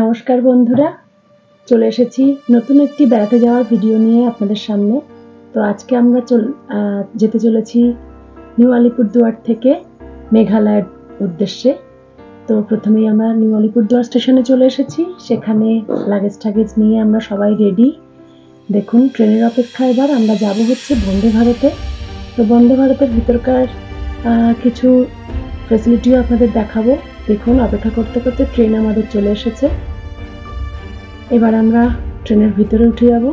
নমস্কার বন্ধুরা, চলে এসেছি নতুন একটি বেড়াতে যাওয়ার ভিডিও নিয়ে আপনাদের সামনে। তো আজকে আমরা যেতে চলেছি নিউ আলিপুরদুয়ার থেকে মেঘালয়ের উদ্দেশ্যে। তো প্রথমেই আমরা নিউ আলিপুরদুয়ার স্টেশনে চলে এসেছি। সেখানে লাগেজ টাগেজ নিয়ে আমরা সবাই রেডি। দেখুন ট্রেনের অপেক্ষা। এবার আমরা যাব হচ্ছে বন্দে ভারতে। তো বন্দে ভারতের ভিতরকার কিছু ফ্যাসিলিটিও আপনাদের দেখাবো। দেখুন অপেক্ষা করতে করতে ট্রেন আমাদের চলে এসেছে। এবার আমরা ট্রেনের ভিতরে উঠে যাব।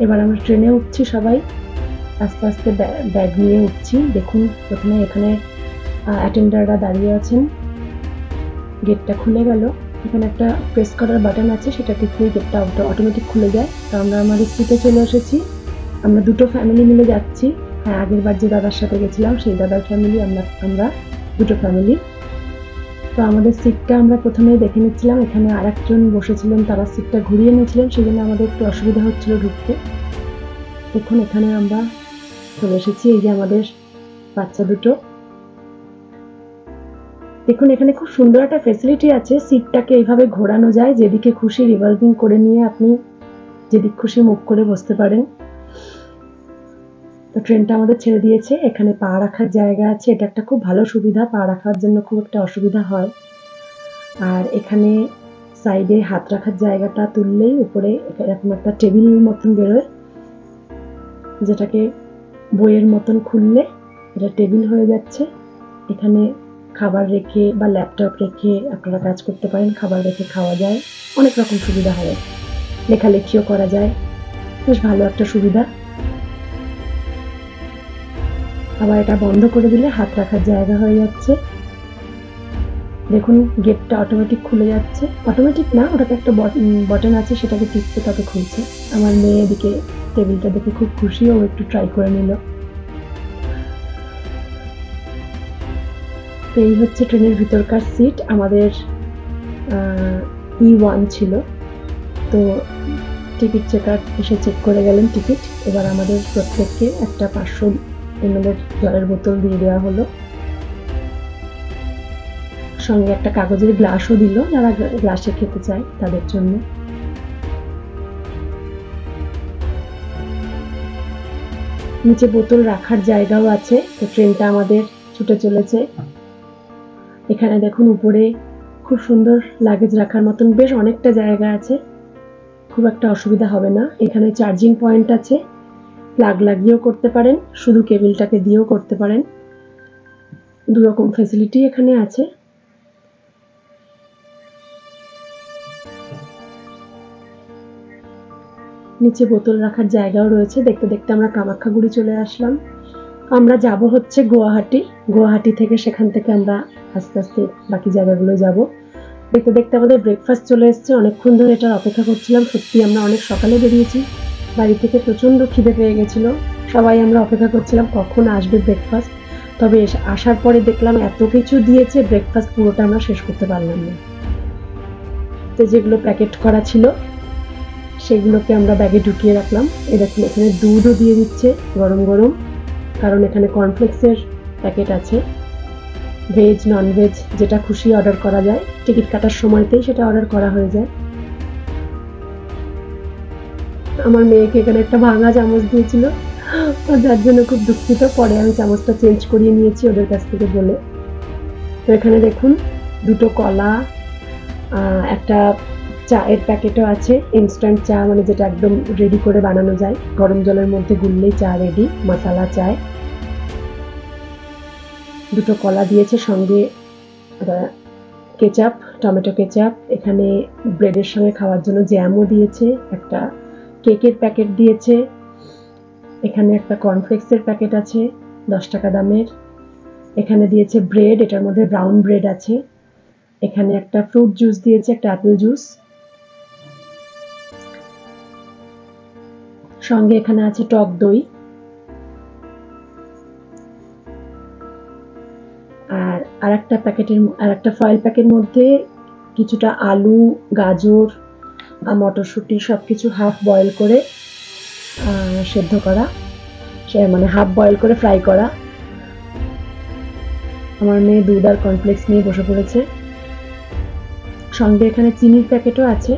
এবার আমরা ট্রেনে উঠছি, সবাই আস্তে আস্তে ব্যাগ নিয়ে উঠছি। দেখুন প্রথমে এখানে অ্যাটেন্ডাররা দাঁড়িয়ে আছেন। গেটটা খুলে গেল। এখানে একটা প্রেস করার বাটন আছে, সেটা টিপলেই গেটটা অটোমেটিক খুলে যায়। তো আমরা আমাদের সিটে চলে এসেছি। আমরা দুটো ফ্যামিলি মিলে যাচ্ছি। হ্যাঁ, আগের বার যে দাদার সাথে গেছিলাম সেই দাদার ফ্যামিলি, আমরা দুটো ফ্যামিলি। তো আমাদের সিটটা আমরা প্রথমেই দেখে নিচ্ছিলাম। এখানে আরেকজন বসেছিলেন, তারা সিটটা ঘুরিয়ে নিয়েছিলেন, সেই জন্য আমাদের একটু অসুবিধা হচ্ছিল ঢুকতে। দেখুন এখানে আমরা চলে এসেছি। এই যে আমাদের বাচ্চা দুটো। দেখুন এখানে খুব সুন্দর একটা ফ্যাসিলিটি আছে। সিটটাকে এইভাবে ঘোরানো যায়, যেদিকে খুশি রিভলভিং করে নিয়ে আপনি যেদিক খুশি মুভ করে বসতে পারেন। তো ট্রেনটা আমাদের ছেড়ে দিয়েছে। এখানে পা রাখার জায়গা আছে, এটা একটা খুব ভালো সুবিধা। পা রাখার জন্য খুব একটা অসুবিধা হয়। আর এখানে সাইডে হাত রাখার জায়গাটা তুললেই উপরে এরকম একটা টেবিল মতন বেরোয়, যেটাকে বইয়ের মতন খুললে এটা টেবিল হয়ে যাচ্ছে। এখানে খাবার রেখে বা ল্যাপটপ রেখে আপনারা কাজ করতে পারেন। খাবার রেখে খাওয়া যায়, অনেক রকম সুবিধা হয়। লেখালেখিও করা যায়, বেশ ভালো একটা সুবিধা। আবার এটা বন্ধ করে দিলে হাত রাখার জায়গা হয়ে যাচ্ছে। দেখুন গেটটা অটোমেটিক খুলে যাচ্ছে। অটোমেটিক না, ওটাতে একটা বটন আছে, সেটাকে টিপতে তবে খুলছে। আমার মেয়ে এদিকে টেবিলটা দেখে খুব খুশি, ও একটু ট্রাই করে নিল। তো এই হচ্ছে ট্রেনের ভিতরকার সিট। আমাদের E1 ছিল। তো টিকিট চেকার এসে চেক করে গেলেন টিকিট। এবার আমাদের প্রত্যেককে একটা 500 ml জলের বোতল দিয়ে দেওয়া হলো। সঙ্গে একটা কাগজের গ্লাসও দিল, যারা গ্লাসে খেতে চায় তাদের জন্য। নিচে বোতল রাখার জায়গাও আছে। তো ট্রেনটা আমাদের ছুটে চলেছে। এখানে দেখুন উপরে খুব সুন্দর লাগেজ রাখার মতন বেশ অনেকটা জায়গা আছে, খুব একটা অসুবিধা হবে না। এখানে চার্জিং পয়েন্ট আছে, প্লাগ লাগিয়েও করতে পারেন, শুধু কেবিলটাকে দিয়েও করতে পারেন। দুরকম ফ্যাসিলিটি এখানে আছে। নিচে বোতল রাখার জায়গাও রয়েছে। দেখতে দেখতে আমরা কামাখ্যাগুড়ি চলে আসলাম। আমরা যাব হচ্ছে গুয়াহাটি থেকে, সেখান থেকে আমরা আস্তে আস্তে বাকি জায়গাগুলো যাব। দেখতে দেখতে আমাদের ব্রেকফাস্ট চলে এসছে। অনেকক্ষণ ধরে এটার অপেক্ষা করছিলাম। সত্যি আমরা অনেক সকালে বেরিয়েছি, বাড়ি থেকে প্রচণ্ড খিদে পেয়ে গেছিল। সবাই আমরা অপেক্ষা করছিলাম কখন আসবে ব্রেকফাস্ট। তবে আসার পরে দেখলাম এত কিছু দিয়েছে, ব্রেকফাস্ট পুরোটা আমরা শেষ করতে পারলাম না। তো যেগুলো প্যাকেট করা ছিল সেগুলোকে আমরা ব্যাগে ঢুকিয়ে রাখলাম। দেখুন এখানে দুধও দিয়ে দিচ্ছে গরম গরম, কারণ এখানে কর্নফ্লেক্সের প্যাকেট আছে। ভেজ নন ভেজ যেটা খুশি অর্ডার করা যায়, টিকিট কাটার সময়তেই সেটা অর্ডার করা হয়ে যায়। আমার মেয়েকে এখানে একটা ভাঙা চামচ দিয়েছিল, যার জন্য খুব দুঃখিত। পরে আমি চামচটা চেঞ্জ করিয়ে নিয়েছি ওদের কাছ থেকে বলে। তো এখানে দেখুন দুটো কলা, একটা চায়ের প্যাকেটও আছে। ইনস্ট্যান্ট চা, মানে যেটা একদম রেডি করে বানানো যায়, গরম জলের মধ্যে গুললেই চা রেডি, মশালা চায়। দুটো কলা দিয়েছে, সঙ্গে কেচাপ, টমেটো কেচাপ। এখানে ব্রেডের সঙ্গে খাওয়ার জন্য জ্যামও দিয়েছে। একটা কেকের প্যাকেট দিয়েছে। এখানে একটা কর্নফ্লেক্সের প্যাকেট আছে 10 টাকা দামের। এখানে দিয়েছে ব্রেড, এটার মধ্যে ব্রাউন ব্রেড আছে। এখানে একটা ফ্রুট জুস দিয়েছে, একটা অ্যাপেল জুস। সঙ্গে এখানে আছে টক দই। আর একটা ফয়েল প্যাকের মধ্যে কিছুটা আলু, গাজর, মটরশুঁটি সবকিছু হাফ বয়েল করে সেদ্ধ করা, মানে হাফ বয়েল করে ফ্রাই করা। আমার মেয়ে দুধ আর কর্নফ্লেক্স নিয়ে বসে পড়েছে। সঙ্গে এখানে চিনির প্যাকেটও আছে,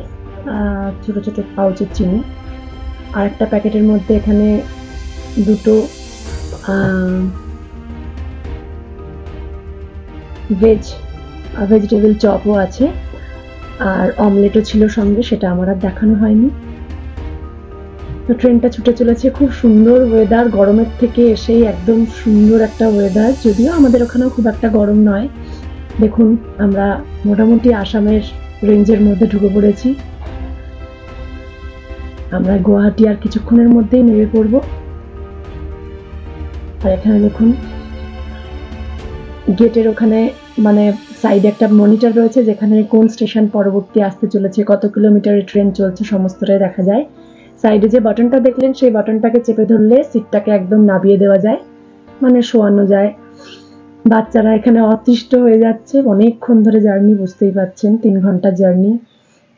ছোট ছোট পাউচের চিনি। আর একটা প্যাকেটের মধ্যে এখানে দুটো ভেজিটেবল চপও আছে, আর অমলেটও ছিল সঙ্গে, সেটা আমার আর দেখানো হয়নি। তো ট্রেনটা ছুটে চলেছে, খুব সুন্দর ওয়েদার, গরমের থেকে এসেই একদম সুন্দর একটা ওয়েদার। যদিও আমাদের ওখানেও খুব একটা গরম নয়। দেখুন আমরা মোটামুটি আসামের রেঞ্জের মধ্যে ঢুকে পড়েছি। আমরা গুয়াহাটি আর কিছুক্ষণের মধ্যেই নেমে পড়ব। আর এখানে দেখুন গেটের ওখানে মানে সাইডে একটা মনিটর রয়েছে, যেখানে কোন স্টেশন পরবর্তী আসতে চলেছে, কত কিলোমিটারের ট্রেন চলছে, সমস্তটাই দেখা যায়। সাইডে যে বাটনটা দেখলেন, সেই বাটনটাকে চেপে ধরলে সিটটাকে একদম নামিয়ে দেওয়া যায়, মানে শোয়ানো যায়। বাচ্চারা এখানে অতিষ্ঠ হয়ে যাচ্ছে, অনেকক্ষণ ধরে জার্নি, বুঝতেই পারছেন 3 ঘন্টার জার্নি।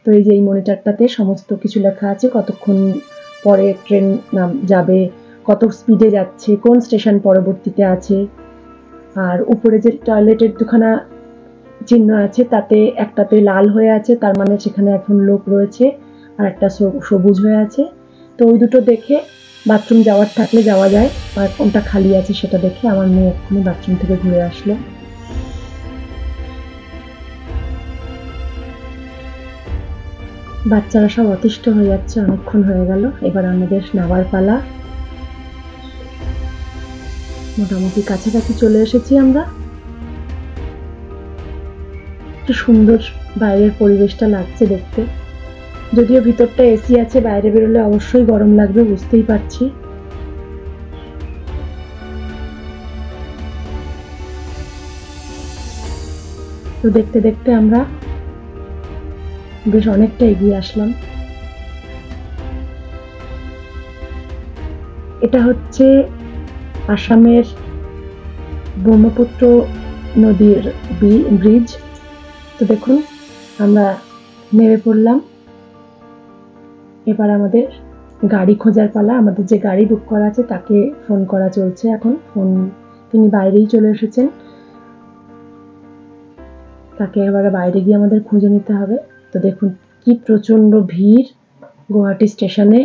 তো এই যে এই মনিটরটাতে সমস্ত কিছু লেখা আছে, কতক্ষণ পরে ট্রেন যাবে, কত স্পিডে যাচ্ছে, কোন স্টেশন পরবর্তীতে আছে। আর উপরে যে টয়লেটের দুখানা চিহ্ন আছে, তাতে একটাতে লাল হয়ে আছে, তার মানে সেখানে এখন লোক রয়েছে, আর একটা সবুজ হয়ে আছে। তো ওই দুটো দেখে বাথরুম যাওয়ার থাকলে যাওয়া যায়, আর কোনটা খালি আছে সেটা দেখে আমার মেয়ে এক্ষুনি বাথরুম থেকে ঘুরে আসলো। বাচ্চারা সব অতিষ্ঠ হয়ে যাচ্ছে, অনেকক্ষণ হয়ে গেল। এবার আমাদের নামার পালা। মোটামুটি কাছাকাছি চলে এসেছি আমরা। কি সুন্দর বাইরের পরিবেশটা লাগছে দেখতে। যদিও ভিতরটা এসি আছে, বাইরে বেরোলে অবশ্যই গরম লাগবে, বুঝতেই পারছি। তো দেখতে দেখতে আমরা বেশ অনেকটা এগিয়ে আসলাম। এটা হচ্ছে আসামের ব্রহ্মপুত্র নদীর ব্রিজ। তো দেখুন আমরা নেমে পড়লাম। এবার আমাদের গাড়ি খোঁজার পালা। আমাদের যে গাড়ি বুক করা আছে তাকে ফোন করা চলছে এখন। তিনি বাইরেই চলে এসেছেন, তাকে এবারে বাইরে গিয়ে আমাদের খুঁজে নিতে হবে। তো দেখুন কি প্রচন্ড ভিড় গুয়াহাটি স্টেশনে।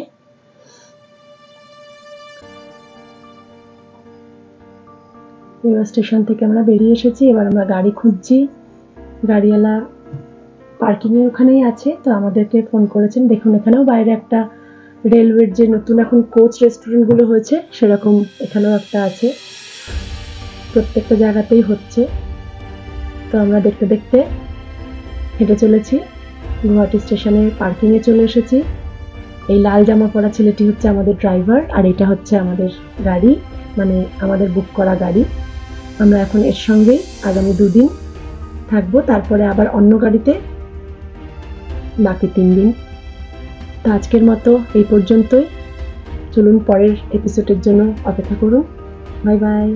এবার স্টেশন থেকে আমরা বেরিয়ে এসেছি, এবার আমরা গাড়ি খুঁজছি। গাড়িওয়ালা পার্কিং এর ওখানেই আছে, তো আমাদেরকে ফোন করেছেন। দেখুন এখানেও বাইরে একটা রেলওয়ের যে নতুন এখন কোচ রেস্টুরেন্ট গুলো হয়েছে, সেরকম এখানেও একটা আছে। প্রত্যেকটা জায়গাতেই হচ্ছে। তো আমরা দেখতে দেখতে হেঁটে চলেছি, গুয়াহাটি স্টেশনের পার্কিং এ চলে এসেছি। এই লাল জামা পরা ছেলেটি হচ্ছে আমাদের ড্রাইভার, আর এটা হচ্ছে আমাদের গাড়ি, মানে আমাদের বুক করা গাড়ি। আমরা এখন এর সঙ্গেই আগামী 2 দিন থাকবো, তারপরে আবার অন্য গাড়িতে বাকি 3 দিন। তো আজকের মতো এই পর্যন্তই। চলুন পরের এপিসোডের জন্য অপেক্ষা করুন। Bye bye.